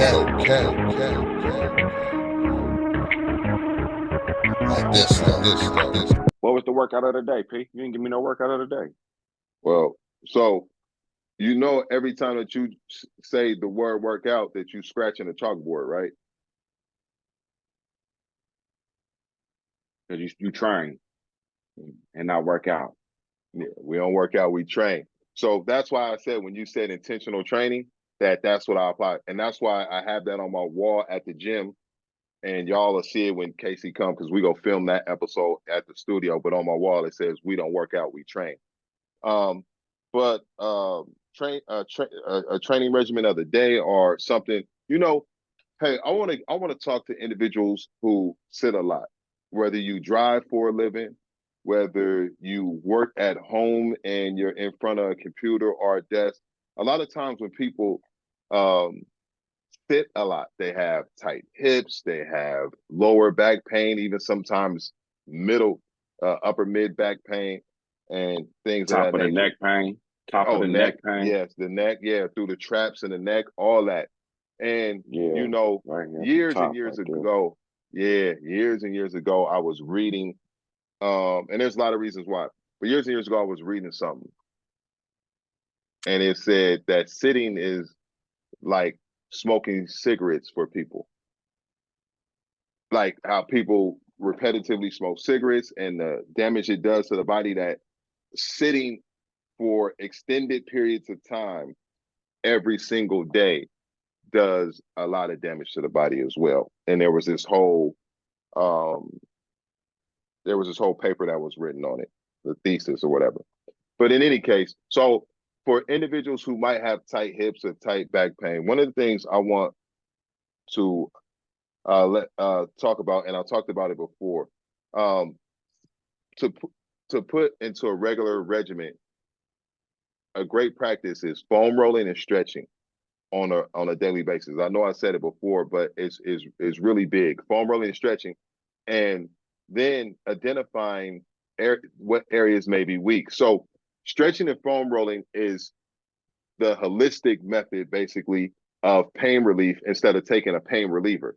Like this. What was the workout of the day, P? You didn't give me no workout of the day. Well, so every time that you say the word workout that you scratching the chalkboard, right? Because you train and not work out. Yeah, we don't work out, we train. So that's why I said when you said intentional training, that's what I apply. And that's why I have that on my wall at the gym. And y'all will see it when Kacey comes because we go film that episode at the studio. But on my wall it says we don't work out, we train. But a training regimen of the day or something, hey, I want to talk to individuals who sit a lot, whether you drive for a living, whether you work at home and you're in front of a computer or a desk. A lot of times when people sit a lot, they have tight hips, they have lower back pain, even sometimes upper mid back pain and things of that Top of the nature. neck pain. Top of the neck pain. Yes, the neck, through the traps in the neck, all that. And right years and years ago, I was reading, and there's a lot of reasons why, but years and years ago I was reading something. And it said that sitting is like smoking cigarettes for people. Like how people repetitively smoke cigarettes and the damage it does to the body, that sitting for extended periods of time every single day does a lot of damage to the body as well. And there was this whole paper that was written on it, the thesis or whatever. But in any case, so for individuals who might have tight hips or tight back pain, one of the things I want to talk about, and I talked about it before, to put into a regular regimen, a great practice is foam rolling and stretching on a daily basis. I know I said it before, but it's really big. Foam rolling and stretching, and then identifying what areas may be weak. So stretching and foam rolling is the holistic method, basically, of pain relief instead of taking a pain reliever,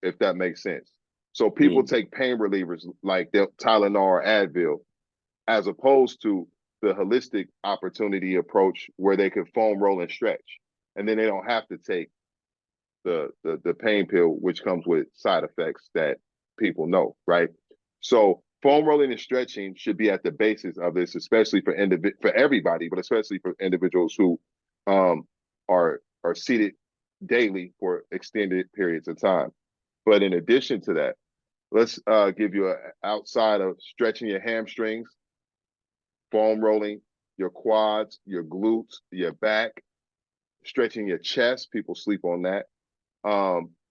if that makes sense. So people take pain relievers like Tylenol or Advil, as opposed to the holistic opportunity approach where they can foam roll and stretch. And then they don't have to take the pain pill, which comes with side effects that people know, right? So foam rolling and stretching should be at the basis of this, especially for everybody, but especially for individuals who are seated daily for extended periods of time. But in addition to that, let's give you outside of stretching your hamstrings, foam rolling your quads, your glutes, your back, stretching your chest. People sleep on that.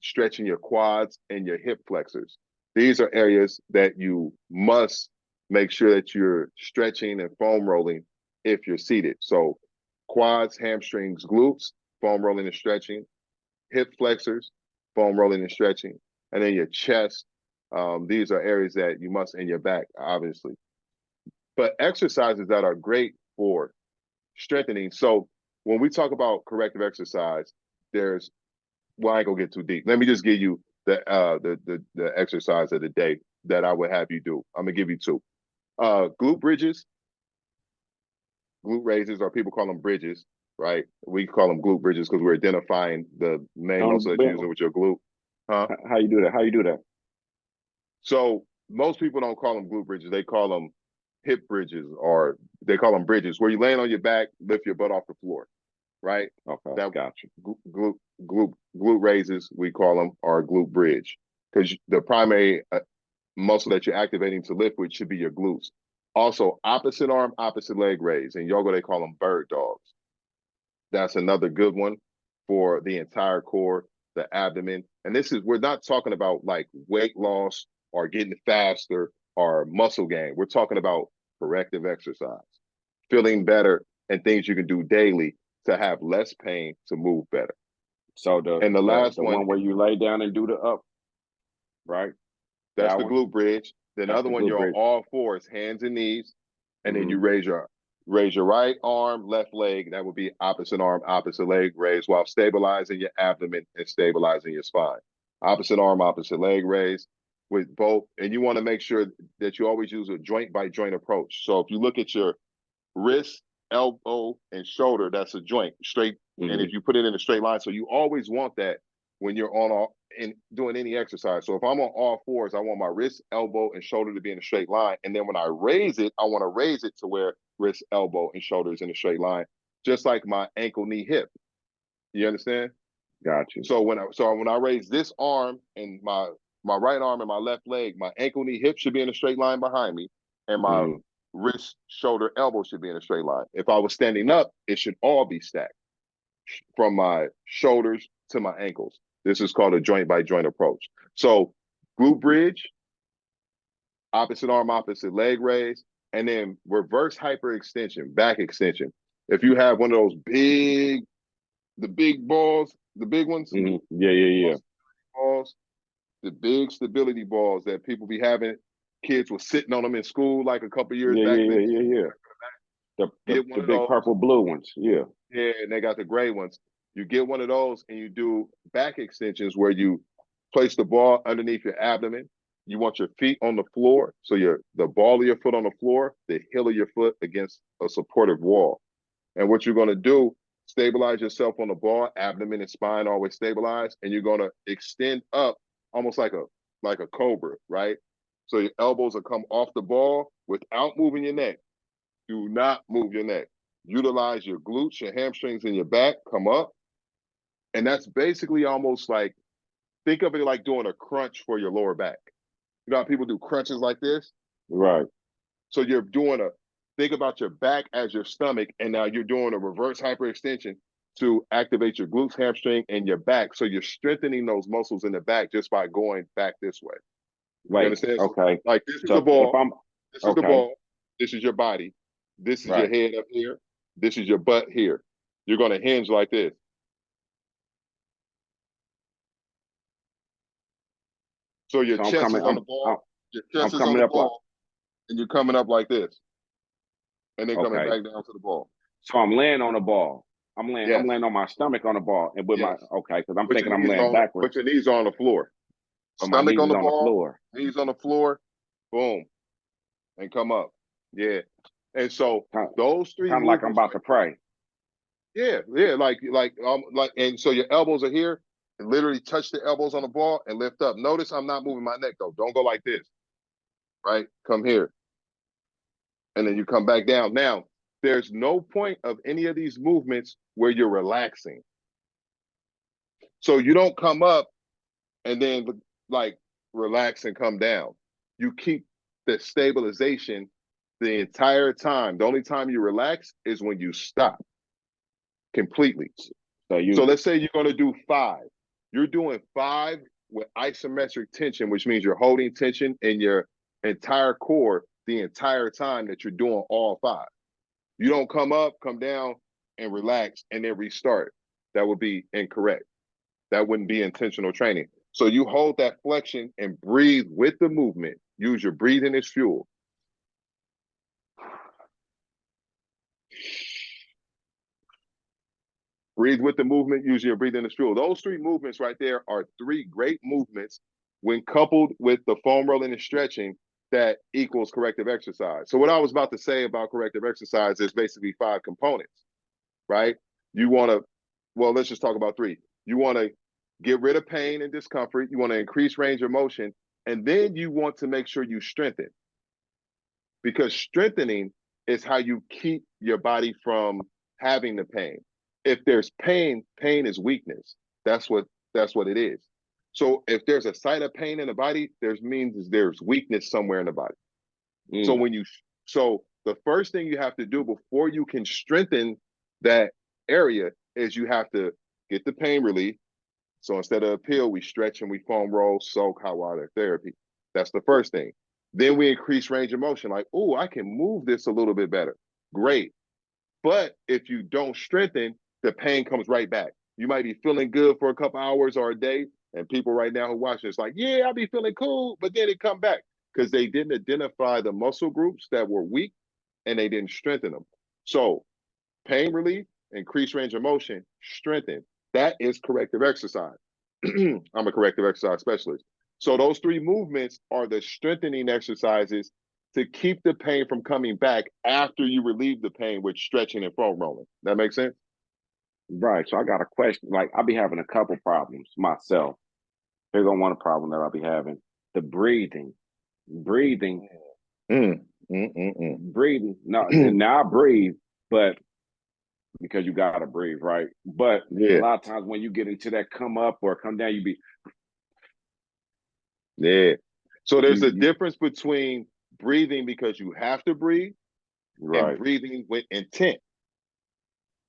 Stretching your quads and your hip flexors. These are areas that you must make sure that you're stretching and foam rolling if you're seated. So quads, hamstrings, glutes, foam rolling and stretching, hip flexors, foam rolling and stretching, and then your chest. These are areas that you must, in your back, obviously. But exercises that are great for strengthening. So when we talk about corrective exercise, there's, well, I ain't gonna get too deep. Let me just give you the exercise of the day that I would have you do. I'm gonna give you two. Glute bridges, glute raises, or people call them bridges, right? We call them glute bridges because we're identifying the main muscle that you're using with your glute. Huh? How you do that? So most people don't call them glute bridges. They call them hip bridges, or they call them bridges, where you laying on your back, lift your butt off the floor, right? Okay, that got you. Glute raises, we call them, are glute bridge, because the primary muscle that you're activating to lift with should be your glutes. Also, opposite arm, opposite leg raise. In yoga, they call them bird dogs. That's another good one for the entire core, the abdomen. And we're not talking about like weight loss or getting faster or muscle gain. We're talking about corrective exercise, feeling better, and things you can do daily to have less pain, to move better. So the last one where you lay down and do the up, right? That's the glute bridge. Then the other one, you're on all fours, hands and knees, and then you raise your Raise your right arm, left leg. That would be opposite arm, opposite leg raise while stabilizing your abdomen and stabilizing your spine. Opposite arm, opposite leg raise with both. And you want to make sure that you always use a joint by joint approach. So if you look at your wrist, elbow, and shoulder, that's a joint straight. And if you put it in a straight line, so you always want that when you're on all and doing any exercise. So if I'm on all fours, I want my wrist, elbow, and shoulder to be in a straight line. And then when I raise it, I want to raise it to where wrist, elbow, and shoulders in a straight line, just like my ankle, knee, hip. You understand? Got you. So when I raise this arm and my right arm and my left leg, my ankle, knee, hip should be in a straight line behind me, and my wrist, shoulder, elbow should be in a straight line. If I was standing up, it should all be stacked from my shoulders to my ankles. This is called a joint by joint approach. So glute bridge, opposite arm, opposite leg raise, and then reverse hyperextension, back extension. If you have one of those big, the big balls, the big ones, yeah, balls, the big stability balls that people be having, kids were sitting on them in school like a couple years back. Yeah. The big purple blue ones, yeah. Yeah, and they got the gray ones. You get one of those and you do back extensions where you place the ball underneath your abdomen. You want your feet on the floor, so the ball of your foot on the floor, the heel of your foot against a supportive wall. And what you're going to do, stabilize yourself on the ball, abdomen and spine always stabilized, and you're going to extend up almost like a cobra, right? So your elbows will come off the ball without moving your neck. Do not move your neck. Utilize your glutes, your hamstrings, and your back. Come up. And that's basically almost like, think of it like doing a crunch for your lower back. You know how people do crunches like this? Right. So you're think about your back as your stomach, and now you're doing a reverse hyperextension to activate your glutes, hamstring, and your back. So you're strengthening those muscles in the back just by going back this way. Right. You understand? Okay. So, like, this is the ball. This is the ball. This is your body. This is your head up here. This is your butt here. You're going to hinge like this. So your chest is on the ball. Your chest is on the ball. And you're coming up like this. And then coming back down to the ball. So I'm laying on the ball. I'm laying on my stomach on the ball. And with because I'm thinking I'm laying backwards. Put your knees on the floor. Stomach on the ball. Knees on the floor. Boom. And come up. Yeah. And so those three kind of like I'm about to pray. Yeah, and so your elbows are here, and literally touch the elbows on the ball and lift up. Notice I'm not moving my neck though. Don't go like this. Right? Come here. And then you come back down. Now, there's no point of any of these movements where you're relaxing. So you don't come up and then like relax and come down. You keep the stabilization the entire time. The only time you relax is when you stop completely. So let's say you're going to do 5. You're doing 5 with isometric tension, which means you're holding tension in your entire core the entire time that you're doing all 5. You don't come up, come down, and relax, and then restart. That would be incorrect. That wouldn't be intentional training. So you hold that flexion and breathe with the movement. Use your breathing as fuel. Breathe with the movement, use your breathing as fuel. Those 3 movements right there are 3 great movements when coupled with the foam rolling and stretching that equals corrective exercise. So what I was about to say about corrective exercise is basically 5 components, right? You want to, let's just talk about 3. You want to get rid of pain and discomfort. You want to increase range of motion. And then you want to make sure you strengthen. Because strengthening is how you keep your body from having the pain. If there's pain, pain is weakness. That's what it is. So if there's a site of pain in the body, there's weakness somewhere in the body. So the first thing you have to do before you can strengthen that area is you have to get the pain relief. So instead of a pill, we stretch and we foam roll, soak, hot water therapy. That's the first thing. Then we increase range of motion. Like, oh, I can move this a little bit better. Great. But if you don't strengthen, the pain comes right back. You might be feeling good for a couple hours or a day, and people right now who watch it's like, yeah, I'll be feeling cool, but then it come back because they didn't identify the muscle groups that were weak and they didn't strengthen them. So pain relief, increased range of motion, strengthen. That is corrective exercise. I'm a corrective exercise specialist. So those 3 movements are the strengthening exercises to keep the pain from coming back after you relieve the pain with stretching and foam rolling. That makes sense? Right. So I got a question. Like, I'll be having a couple problems myself. Here's on one problem that I'll be having: the breathing. Breathing. Breathing. No, and now I breathe, but because you gotta breathe, right? But a lot of times when you get into that come up or come down, you be So there's a difference between breathing because you have to breathe, right, and breathing with intent.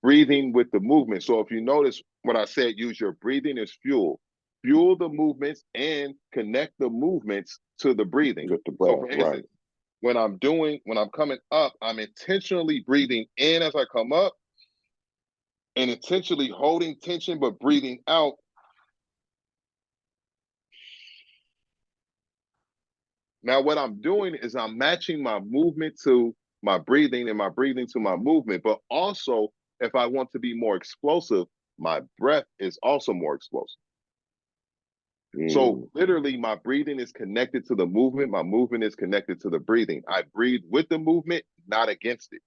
Breathing with the movement. So if you notice what I said, use your breathing as fuel. Fuel the movements and connect the movements to the breathing. with the breath, So for instance, when I'm coming up, I'm intentionally breathing in as I come up and intentionally holding tension, but breathing out. Now, what I'm doing is I'm matching my movement to my breathing and my breathing to my movement. But also, if I want to be more explosive, my breath is also more explosive. So literally, my breathing is connected to the movement. My movement is connected to the breathing. I breathe with the movement, not against it.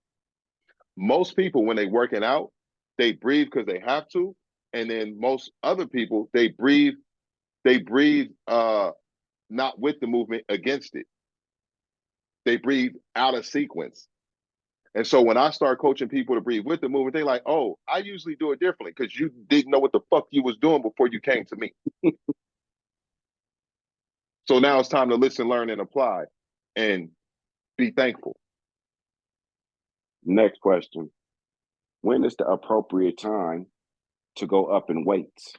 Most people, when they're working out, they breathe because they have to. And then most other people, they breathe not with the movement, against it. They breathe out of sequence. And so when I start coaching people to breathe with the movement, they're like, oh, I usually do it differently because you didn't know what the fuck you was doing before you came to me. So now it's time to listen, learn, and apply and be thankful. Next question. When is the appropriate time to go up in weights?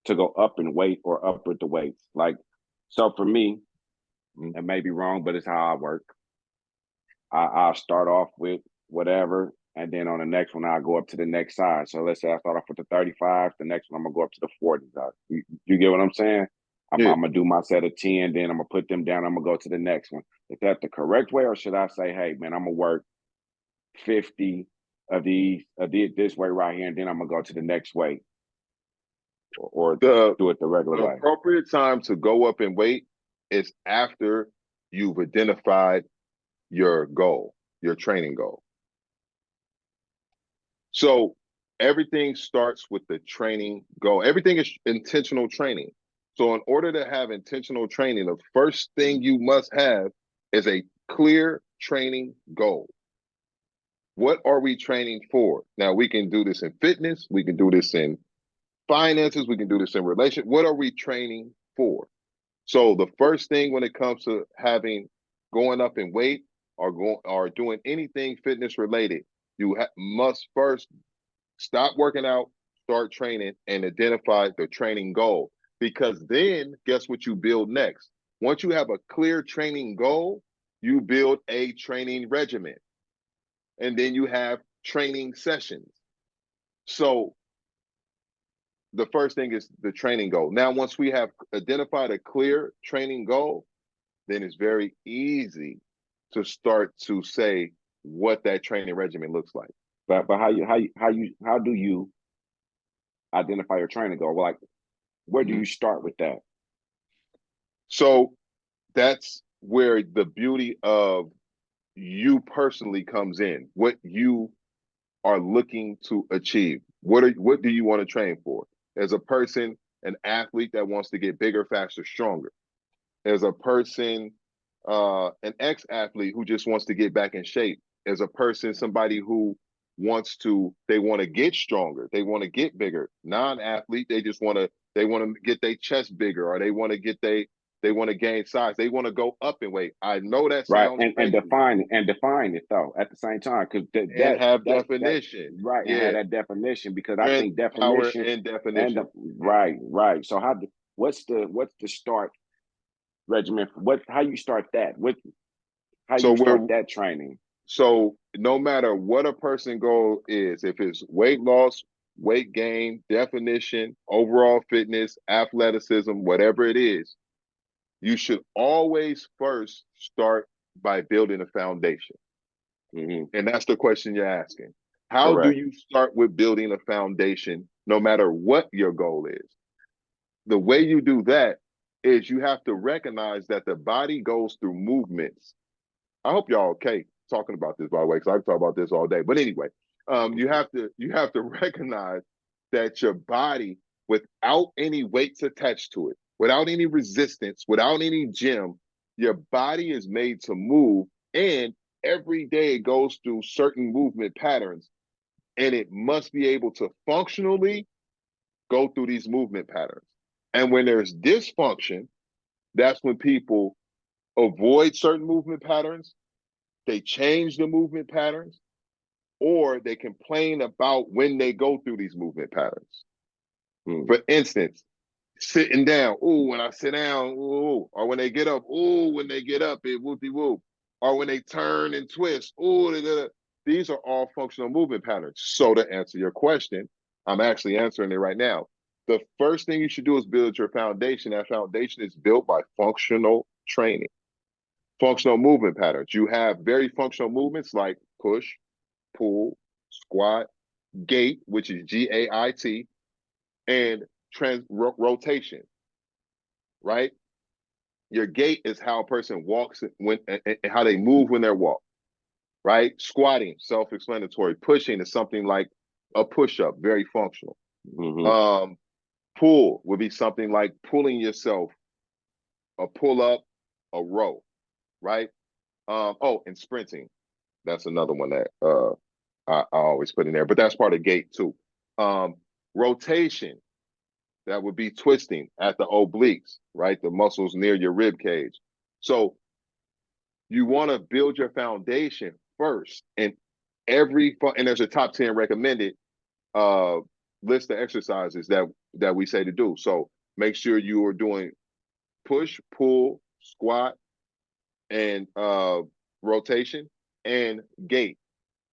To go up in weight or up with the weights? Like, so for me, it may be wrong, but it's how I work. I'll start off with whatever, and then on the next one, I'll go up to the next size. So let's say I start off with the 35, the next one, I'm going to go up to the 40. You get what I'm saying? I'm going to do my set of 10, then I'm going to put them down. I'm going to go to the next one. Is that the correct way, or should I say, hey, man, I'm going to work 50 of these, this way right here, and then I'm going to go to the next weight? Or do it the regular way? The appropriate time to go up in weight is after you've identified your goal, your training goal. So everything starts with the training goal. Everything is intentional training. So in order to have intentional training, the first thing you must have is a clear training goal. What are we training for? Now, we can do this in fitness. We can do this in finances. We can do this in relationship. What are we training for? So the first thing when it comes to going up in weight or doing anything fitness related, you must first stop working out, start training, and identify the training goal. Because then guess what you build next? Once you have a clear training goal, you build a training regimen. And then you have training sessions. So the first thing is the training goal. Now, once we have identified a clear training goal, then it's very easy to start to say what that training regimen looks like. But how do you identify your training goal? Like, where do you start with that? So that's where the beauty of you personally comes in. What you are looking to achieve. What do you want to train for? As a person, an athlete that wants to get bigger, faster, stronger. As a person, an ex-athlete who just wants to get back in shape. As a person, somebody who they want to get stronger, they want to get bigger. Non-athlete, they want to get their chest bigger, or they want to gain size. They want to go up in weight. I know that sounds right, and define it though at the same time, because and have definition, right? And have that definition, because I think definition, power, and definition, right. So what's the start regimen? How you start that? How you start that training? So no matter what a person goal is, if it's weight loss, weight gain, definition, overall fitness, athleticism, whatever it is, you should always first start by building a foundation. And that's the question you're asking. How do Correct. you start with building a foundation, no matter what your goal is? The way you do that is you have to recognize that the body goes through movements. I hope y'all okay talking about this, by the way, because I can talk about this all day. But anyway, you have to recognize that your body, without any weights attached to it, without any resistance, without any gym, your body is made to move, and every day it goes through certain movement patterns, and it must be able to functionally go through these movement patterns. And when there's dysfunction, that's when people avoid certain movement patterns, they change the movement patterns, or they complain about when they go through these movement patterns. For instance, sitting down, ooh, when I sit down, ooh, or when they get up, ooh, when they get up, it whoopty whoop, or when they turn and twist, ooh, these are all functional movement patterns. So to answer your question, I'm actually answering it right now. The first thing you should do is build your foundation. That foundation is built by functional training, functional movement patterns. You have very functional movements like push, pull, squat, gait, which is GAIT, and rotation, right? Your gait is how a person walks when and how they move when they're walking, right? Squatting, self-explanatory. Pushing is something like a push-up, very functional. Pull would be something like pulling yourself, a pull-up, a row, right? Oh, and sprinting. That's another one that I always put in there, but that's part of gait too. Rotation, that would be twisting at the obliques, right? The muscles near your rib cage. So you want to build your foundation first, and and there's a top 10 recommended list of exercises that we say to do. So make sure you are doing push, pull, squat, and rotation, and gait,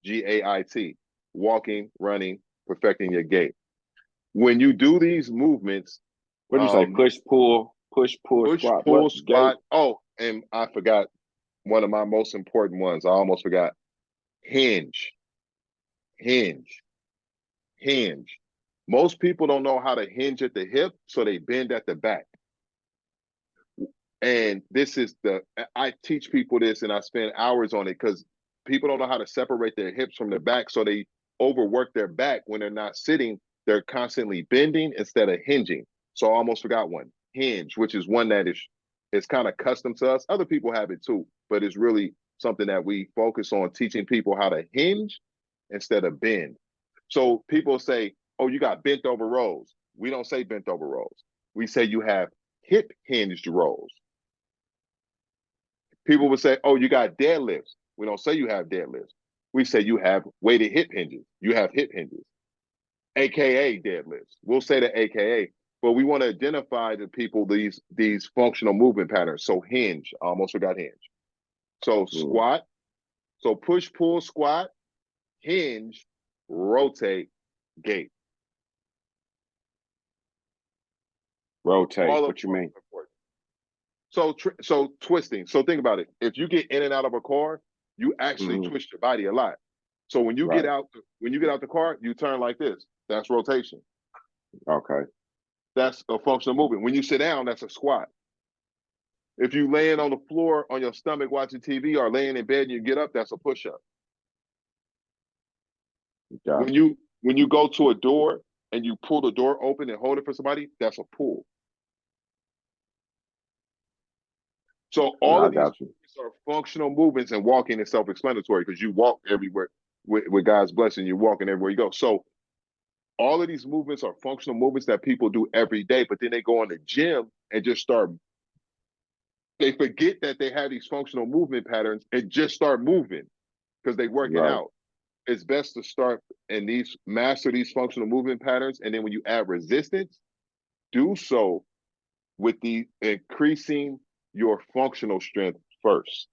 GAIT, walking, running, perfecting your gait. When you do these movements, what do you say? Push, pull, squat. pull, What? squat. Oh, and I forgot one of my most important ones. I almost forgot. Hinge, hinge, hinge. Most people don't know how to hinge at the hip, so they bend at the back. And this is I teach people this, and I spend hours on it because people don't know how to separate their hips from their back, so they overwork their back when they're not sitting. They're constantly bending instead of hinging. So I almost forgot one. Hinge, which is one that is kind of custom to us. Other people have it too, but it's really something that we focus on, teaching people how to hinge instead of bend. So people say, oh, you got bent over rows. We don't say bent over rows. We say you have hip hinged rows. People would say, oh, you got deadlifts. We don't say you have deadlifts. We say you have weighted hip hinges. You have hip hinges, AKA deadlifts. We'll say the AKA, but we want to identify to people these functional movement patterns. So hinge, I almost forgot hinge. So squat, so push, pull, squat, hinge, rotate, gait. Rotate. What you mean? So twisting. So think about it. If you get in and out of a car, you actually twist your body a lot. So when you get out the car, you turn like this. That's rotation. Okay. That's a functional movement. When you sit down, that's a squat. If you laying on the floor on your stomach watching TV or laying in bed and you get up, that's a push-up. Gotcha. When you go to a door and you pull the door open and hold it for somebody, that's a pull. So all of these are functional movements, and walking is self-explanatory because you walk everywhere with God's blessing. You're walking everywhere you go. So all of these movements are functional movements that people do every day, but then they go in the gym and just they forget that they have these functional movement patterns and just start moving because they work it out. It's best to start and master these functional movement patterns. And then when you add resistance, do so with the increasing your functional strength first.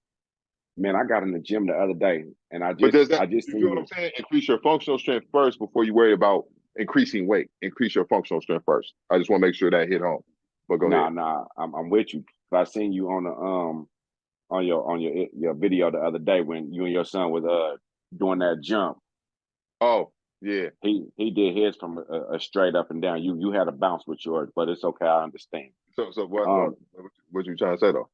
Man, I got in the gym the other day, and I But just you know what I'm saying? Increase your functional strength first before you worry about increasing weight. Increase your functional strength first. I just want to make sure that hit home. But go ahead. Nah, I'm with you. I seen you on on your video the other day when you and your son was doing that jump. Oh, yeah. He did his from a straight up and down. You had a bounce with yours, but it's okay. I understand. So what you trying to say though?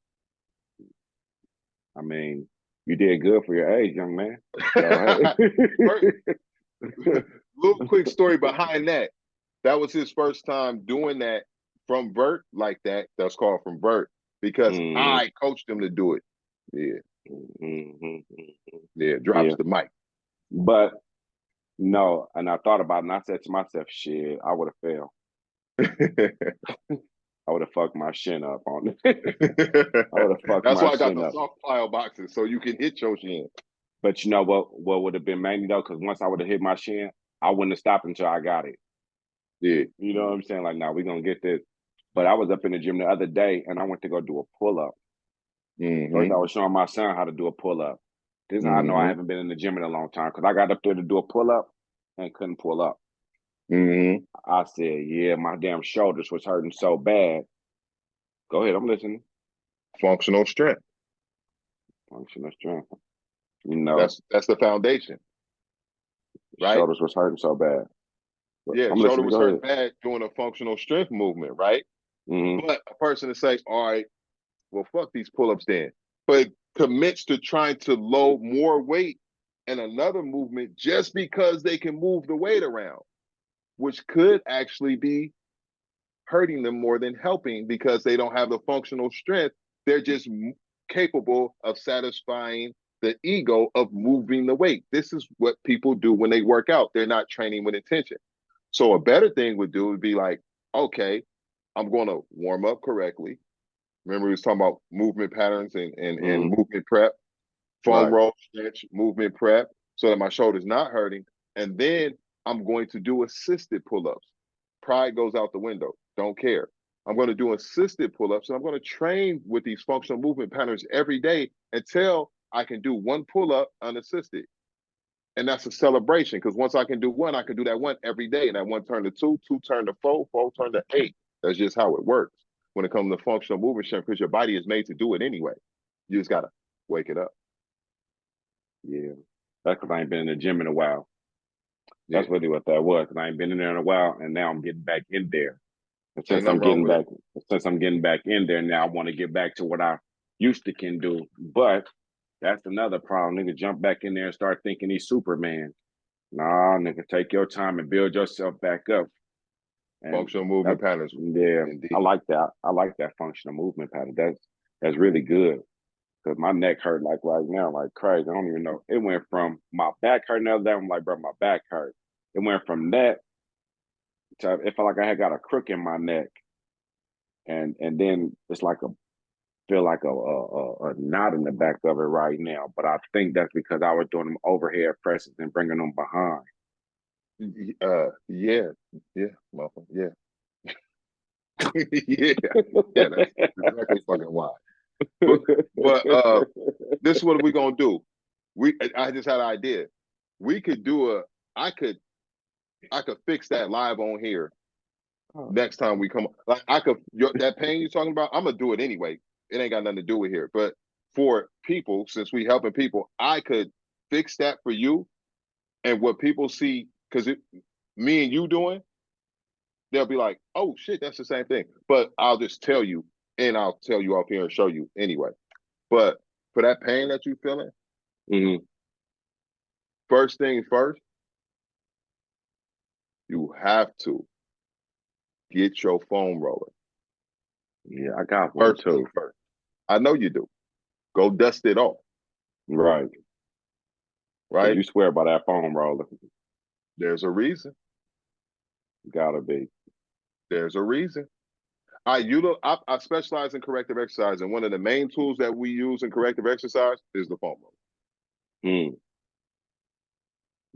I mean, you did good for your age, young man. So, hey. Little quick story behind that. That was his first time doing that from vert like that. That's called from vert because I coached him to do it. Yeah. Yeah, drops the mic. But no, and I thought about it and I said to myself, shit, I would have failed. I would have fucked my shin up on it. I would have fucked That's my why I got shin the up. soft pile boxes so you can hit your shin. But you know what would have been mainly though? Because once I would have hit my shin, I wouldn't have stopped until I got it. Yeah. You know what I'm saying? Like, nah, we're gonna get this. But I was up in the gym the other day and I went to go do a pull-up. First, I was showing my son how to do a pull-up. This is how I know I haven't been in the gym in a long time because I got up there to do a pull-up and couldn't pull up. I said, yeah, my damn shoulders was hurting so bad. Go ahead, I'm listening. Functional strength. Functional strength. You know, that's the foundation. Right? Shoulders was hurting so bad. But yeah, shoulder was hurting bad doing a functional strength movement, right? But a person to say, all right, well, fuck these pull-ups then. But commits to trying to load more weight in another movement just because they can move the weight around, which could actually be hurting them more than helping because they don't have the functional strength. They're just capable of satisfying the ego of moving the weight. This is what people do when they work out. They're not training with intention. So a better thing would be like, okay, I'm going to warm up correctly. Remember, we was talking about movement patterns and movement prep, foam roll, stretch, movement prep, so that my shoulder's not hurting. And then I'm going to do assisted pull-ups. Pride goes out the window. Don't care. I'm going to do assisted pull-ups, and I'm going to train with these functional movement patterns every day until I can do one pull-up unassisted. And that's a celebration because once I can do one, I can do that one every day. And that one turn to two, two turn to four, four turn to eight. That's just how it works when it comes to functional movement strength because your body is made to do it anyway. You just got to wake it up. Yeah. That's because I ain't been in the gym in a while. That's really what that was. Because I ain't been in there in a while, and now I'm getting back in there. And since I'm getting back in there now, I want to get back to what I used to can do. But that's another problem. Nigga, jump back in there and start thinking he's Superman. Nah, nigga, take your time and build yourself back up. And functional movement patterns. Yeah, indeed. I like that. I like that functional movement pattern. That's really good. Because my neck hurt like right now, like crazy. I don't even know. It went from my back hurt the other day. I'm like, bro, my back hurt. It went from that to it felt like I had got a crook in my neck. And then it's like feel like a knot in the back of it right now. But I think that's because I was doing them overhead presses and bringing them behind. Yeah, yeah. Yeah, that's exactly fucking why. But this is what we're gonna do. I just had an idea. We could do I could fix that live on here next time we come. Like that pain you're talking about, I'm gonna do it anyway. It ain't got nothing to do with here. But for people, since we helping people, I could fix that for you. And what people see, because me and you doing, they'll be like, oh shit, that's the same thing. But I'll just tell you, and I'll tell you off here and show you anyway. But for that pain that you're feeling, first thing first, you have to get your foam roller. Yeah, I got one too. First. I know you do. Go dust it off. Right. You swear by that foam roller. There's a reason. Gotta be. There's a reason. I specialize in corrective exercise, and one of the main tools that we use in corrective exercise is the foam roller. Yeah,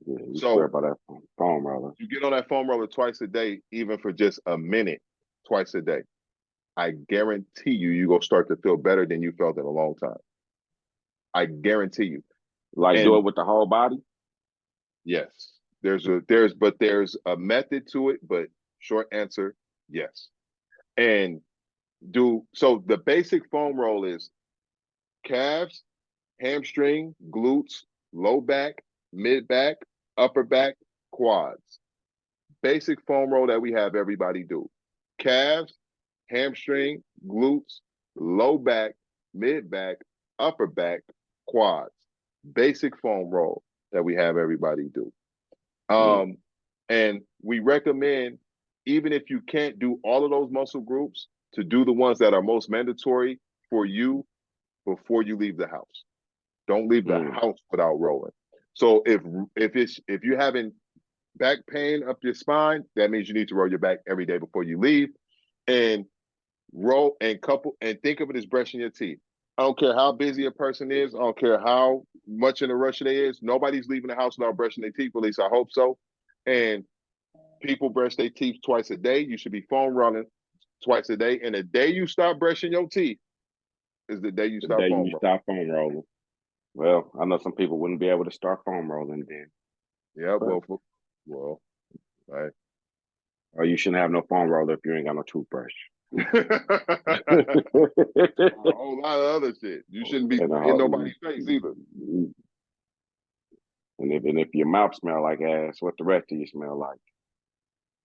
you swear by that foam roller. You get on that foam roller twice a day, even for just a minute, twice a day. I guarantee you're gonna start to feel better than you felt in a long time. I guarantee you. Do it with the whole body? Yes. There's a method to it, but short answer, yes. And so the basic foam roll is calves, hamstring, glutes, low back, mid back, upper back, quads. Basic foam roll that we have everybody do. Calves, hamstring, glutes, low back, mid back, upper back, quads. Basic foam roll that we have everybody do. And we recommend, even if you can't do all of those muscle groups, to do the ones that are most mandatory for you before you leave the house. Don't leave the house without rolling. So if you're having back pain up your spine, that means you need to roll your back every day before you leave, and roll and couple and think of it as brushing your teeth. I don't care how busy a person is. I don't care how much in a rush they is. Nobody's leaving the house without brushing their teeth. At least I hope so. And people brush their teeth twice a day. You should be foam rolling twice a day. And the day you stop brushing your teeth is the day you stop foam rolling. Well, I know some people wouldn't be able to start foam rolling then. Yeah, well, right. Or you shouldn't have no foam roller if you ain't got no toothbrush. A whole lot of other shit. You shouldn't be in nobody's face either. And if your mouth smell like ass, what the rest of you smell like?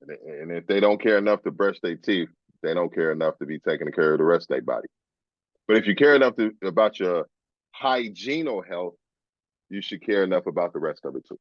And if they don't care enough to brush their teeth, they don't care enough to be taking care of the rest of their body. But if you care enough about your hygienal health, you should care enough about the rest of it too.